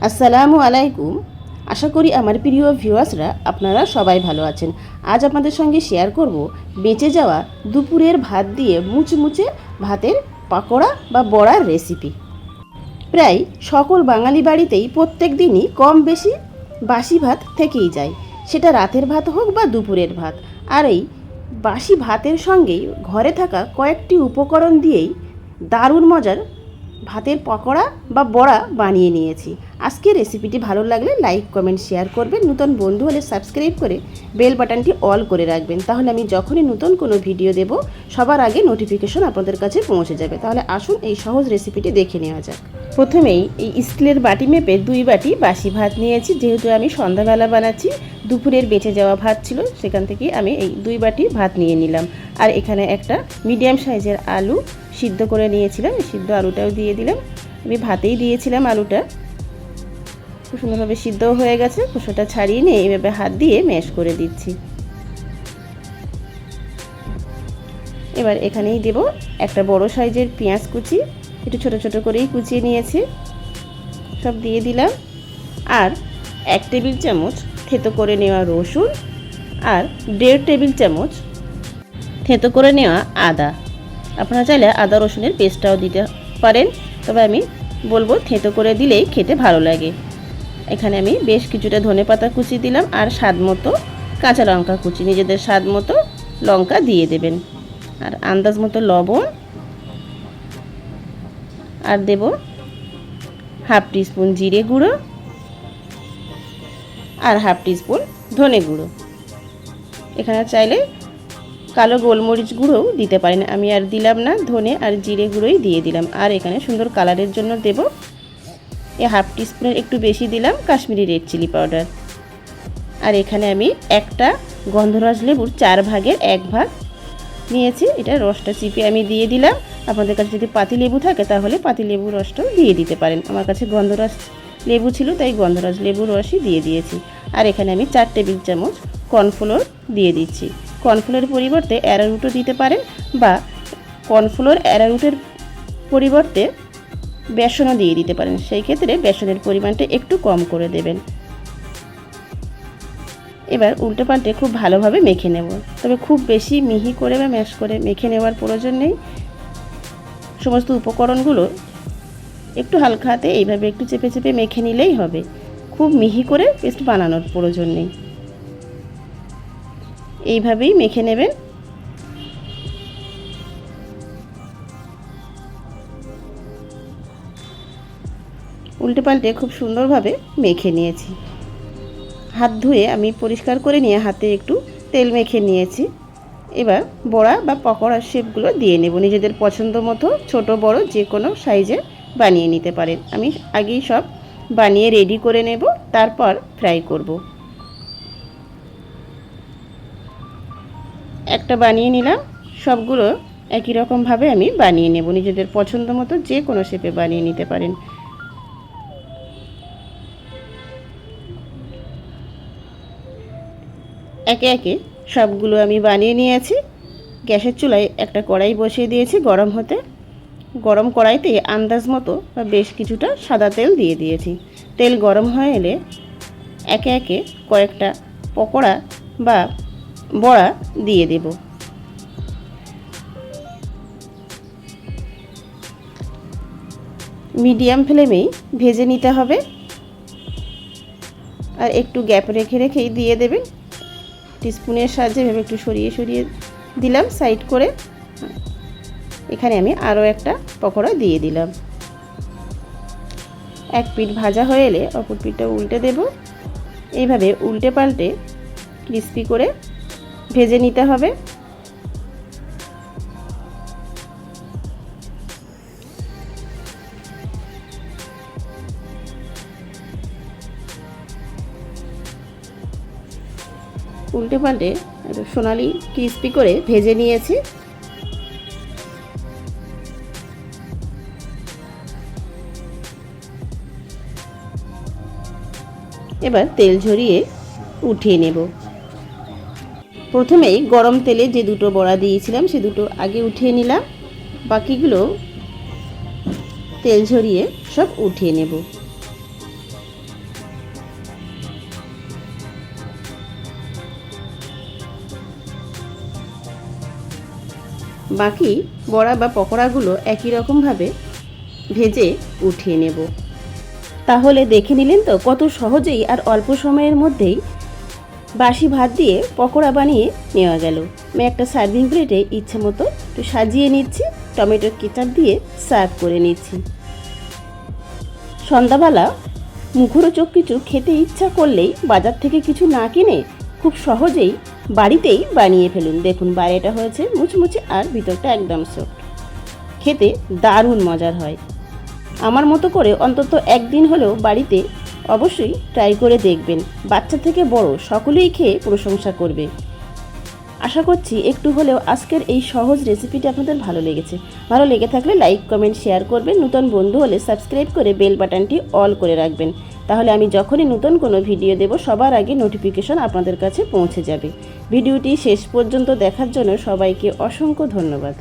আসসালামু আলাইকুম। আশা করি আমার প্রিয় ভিউয়ার্সরা আপনারা সবাই ভালো আছেন। আজ আপনাদের সঙ্গে শেয়ার করব বেঁচে যাওয়া দুপুরের ভাত দিয়ে মুচমুচে ভাতের পাকোড়া বা বড়ার রেসিপি। প্রায় সকল বাঙালি বাড়িতেই প্রত্যেক দিনই কম বেশি বাসি ভাত থেকেই যায়, সেটা রাতের ভাত হোক বা দুপুরের ভাত। আর এই বাসি ভাতের সঙ্গেই ঘরে থাকা কয়েকটি উপকরণ দিয়েই দারুণ মজার ভাতের পকোড়া বা বড়া বানিয়ে নিয়েছি। আজকে রেসিপিটি ভালো লাগলে লাইক কমেন্ট শেয়ার করবেন, নতুন বন্ধু হলে সাবস্ক্রাইব করে বেল বাটনটি অল করে রাখবেন, তাহলে আমি যখনই নতুন কোনো ভিডিও দেব সবার আগে নোটিফিকেশন আপনাদের কাছে পৌঁছে যাবে। তাহলে আসুন এই সহজ রেসিপিটি দেখে নেওয়া যাক। প্রথমেই এই স্টিলের বাটি মেপে 2 বাটি বাসি ভাত নিয়েছি। যেহেতু আমি সন্ধ্যাবেলা বানাচ্ছি, দুপুরের বেঁচে যাওয়া ভাত ছিল, সেখান থেকে আমি এই 2 বাটি ভাত নিয়ে নিলাম। আর এখানে একটা মিডিয়াম সাইজের আলু সিদ্ধ করে নিয়েছিলাম, এই সিদ্ধ আলুটাও দিয়ে দিলাম। আমি ভাতেই দিয়েছিলাম আলুটা, খুব সুন্দরভাবে সিদ্ধও হয়ে গেছে। খোসাটা ছাড়িয়ে নিয়ে এইভাবে হাত দিয়ে ম্যাশ করে দিচ্ছি। এবার এখানেই দেব একটা বড় সাইজের পেঁয়াজ কুচি, একটু ছোট ছোট করেই কুচিয়ে নিয়েছি, সব দিয়ে দিলাম। আর 1 টেবিল চামচ থেতো করে নেওয়া রসুন আর 1.5 টেবিল চামচ থেতো করে নেওয়া আদা। আপনারা চাইলে আদা রসুনের পেস্টটাও দিতে পারেন, তবে আমি বলবো থেতো করে দিলেই খেতে ভালো লাগে। এখানে আমি বেশ কিছুটা ধনেপাতা কুচি দিলাম আর স্বাদ মতো কাঁচা লঙ্কা কুচি, নিজেদের স্বাদ মতো লঙ্কা দিয়ে দেবেন। আর আন্দাজ মতো লবণ, আর দেব 1/2 টিস্পুন জিরে গুঁড়ো আর 1/2 টিস্পুন ধনে গুঁড়ো। এখানে চাইলে কালো গোলমরিচ গুঁড়োও দিতে পারেন, আমি আর দিলাম না, ধনে আর জিরে গুঁড়োই দিয়ে দিলাম। আর এখানে সুন্দর কালারের জন্য দেব 1/2 টিস্পুনের একটু বেশি দিলাম কাশ্মীরি রেড চিলি পাউডার। আর এখানে আমি একটা গন্ধরাজ লেবুর 4 ভাগের 1 ভাগ নিয়েছি, এটা রসটা চিপে আমি দিয়ে দিলাম। আপনাদের কাছে যদি পাতি লেবু থাকে তাহলে পাতি লেবুর রসটাও দিয়ে দিতে পারেন। আমার কাছে গন্ধরাজ লেবু ছিল তাই গন্ধরাজ লেবুর রসই দিয়ে দিয়েছি। আর এখানে আমি 4 টেবিল চামচ কর্নফ্লোর দিয়ে দিচ্ছি। কর্নফ্লোরের পরিবর্তে অ্যারারুটও দিতে পারেন, বা কর্নফ্লোর অ্যারারুটের পরিবর্তে বেসনও দিয়ে দিতে পারেন, সেই ক্ষেত্রে বেসনের পরিমাণটা একটু কম করে দেবেন। এবার উল্টে পাল্টে খুব ভালোভাবে মেখে নেব, তবে খুব বেশি মিহি করে বা ম্যাশ করে মেখে নেওয়ার প্রয়োজন নেই। সমস্ত উপকরণগুলো একটু হালকা হাতে এইভাবে একটু চেপে চেপে মেখে নিলেই হবে, খুব মিহি করে পেস্ট বানানোর প্রয়োজন নেই। এইভাবেই মেখে নেবেন। উল্টে পাল্টে খুব সুন্দরভাবে মেখে নিয়েছি। হাত ধুয়ে আমি পরিষ্কার করে নিয়ে হাতে একটু তেল মেখে নিয়েছি। এবার বড়া বা পকোড়ার শেপগুলো দিয়ে নেব, নিজেদের পছন্দ মতো ছোট বড় যে কোনো সাইজে বানিয়ে নিতে পারেন। আমি আগেই সব বানিয়ে রেডি করে নেব, তারপর ফ্রাই করব। একটা বানিয়ে নিলাম, সবগুলো একই রকমভাবে আমি বানিয়ে নেব, নিজেদের পছন্দ মতো যে কোনো শেপে বানিয়ে নিতে পারেন। একে একে সবগুলো আমি বানিয়ে নিয়েছি। গ্যাসের চুলায় একটা কড়াই বসিয়ে দিয়েছি গরম হতে। গরম কড়াইতে আন্দাজ মতো বা বেশ কিছুটা সাদা তেল দিয়ে দিয়েছি। তেল গরম হয়ে এলে একে একে কয়েকটা পকোড়া বা বড়া দিয়ে দেব। মিডিয়াম ফ্লেমেই ভেজে নিতে হবে, আর একটু গ্যাপ রেখে রেখেই দিয়ে দেবেন। টিস্পুনের সাহায্যে ভেবে একটু সরিয়ে সরিয়ে দিলাম সাইড করে। এখানে আমি আরও একটা পকোড়া দিয়ে দিলাম। এক পিঠ ভাজা হয়ে এলে অপর পিঠটা উল্টে দেব। এইভাবে উল্টে পাল্টে ক্রিস্পি করে ভেজে নিতে হবে। উল্টে পাল্টে সোনালি ক্রিস্পি করে ভেজে নিয়েছি। এবার তেল ঝরিয়ে উঠিয়ে নেব। প্রথমেই গরম তেলে যে দুটো বড়া দিয়েছিলাম সে দুটো আগে উঠিয়ে নিলাম, বাকিগুলো তেল ঝরিয়ে সব উঠিয়ে নেব। বাকি বড়া বা পকোড়াগুলো একই রকমভাবে ভেজে উঠিয়ে নেব। তাহলে দেখে নিলেন তো কত সহজেই আর অল্প সময়ের মধ্যেই বাসি ভাত দিয়ে পকোড়া বানিয়ে নেওয়া গেল। আমি একটা সার্ভিং প্লেটে ইচ্ছে মতো একটু সাজিয়ে নিচ্ছি, টমেটো কেচাপ দিয়ে সার্ভ করে নিচ্ছি। সন্ধ্যাবেলা মুখরোচক কিছু খেতে ইচ্ছা করলেই বাজার থেকে কিছু না কিনে খুব সহজেই বাড়িতেই বানিয়ে ফেলুন। দেখুন বাইরেটা হয়েছে মুচমুচে আর ভিতরটা একদম সফট, খেতে দারুণ মজার হয়। আমার মতো করে অন্তত একদিন হলেও বাড়িতে অবশ্যই ট্রাই করে দেখবেন। বাচ্চা থেকে বড় সকলেই খেয়ে প্রশংসা করবে। আশা করছি একটু হলেও আজকের এই সহজ রেসিপিটি আপনাদের ভালো লেগেছে। ভালো লেগে থাকলে লাইক, কমেন্ট, শেয়ার করবেন। নতুন বন্ধু হলে সাবস্ক্রাইব করে বেল বাটনটি অল করে রাখবেন। তাহলে আমি যখনই নতুন কোনো ভিডিও দেব সবার আগে নোটিফিকেশন আপনাদের কাছে পৌঁছে যাবে। ভিডিওটি শেষ পর্যন্ত দেখার জন্য সবাইকে অসংখ্য ধন্যবাদ।